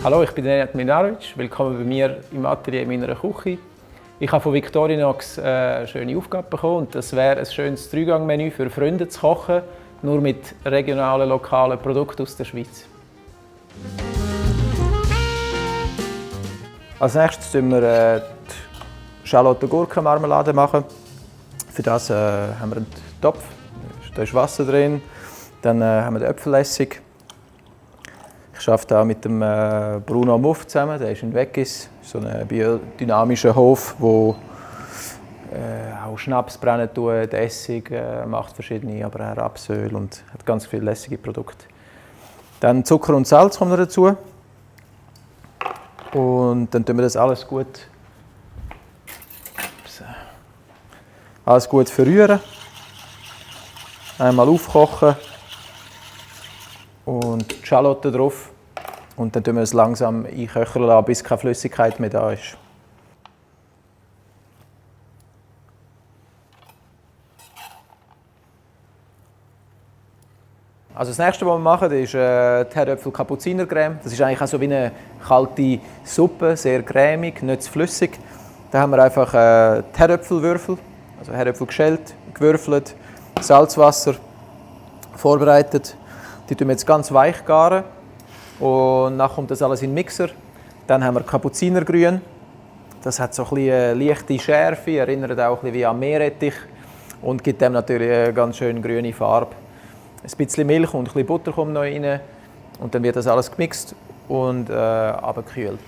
Hallo, ich bin Nenad Mlinarovic. Willkommen bei mir im Atelier in meiner Küche. Ich habe von Victorinox eine schöne Aufgabe bekommen. Und das wäre ein schönes Dreigangmenü für Freunde zu kochen, nur mit regionalen, lokalen Produkten aus der Schweiz. Als nächstes machen wir die Schalotten-Gurken-Marmelade machen. Für das haben wir einen Topf, da ist Wasser drin. Dann haben wir den Äpfelessig. Ich arbeite auch mit dem Bruno Muff zusammen, der ist in Weggis, so ein biodynamischer Hof, der auch Schnaps brennen tut, Essig, macht verschiedene, aber auch Rapsöl und hat ganz viele lässige Produkte. Dann Zucker und Salz kommen dazu. Und dann tun wir das alles gut verrühren. Einmal aufkochen. Und die Schalotten drauf. Und dann tun wir es langsam einköcheln lassen, bis keine Flüssigkeit mehr da ist. Also das nächste, was wir machen, ist die Herdöpfel-Kapuzinercreme. Das ist eigentlich auch so wie eine kalte Suppe, sehr cremig, nicht zu flüssig. Da haben wir einfach die Herdöpfelwürfel, also Herdöpfel geschält, gewürfelt, Salzwasser vorbereitet. Die tun wir jetzt ganz weich garen. Und dann kommt das alles in den Mixer. Dann haben wir Kapuzinergrün. Das hat so ein bisschen eine leichte Schärfe, erinnert auch ein bisschen wie an Meerrettich und gibt dem natürlich eine ganz schön grüne Farbe. Ein bisschen Milch und ein bisschen Butter kommt noch rein. Und dann wird das alles gemixt und abgekühlt.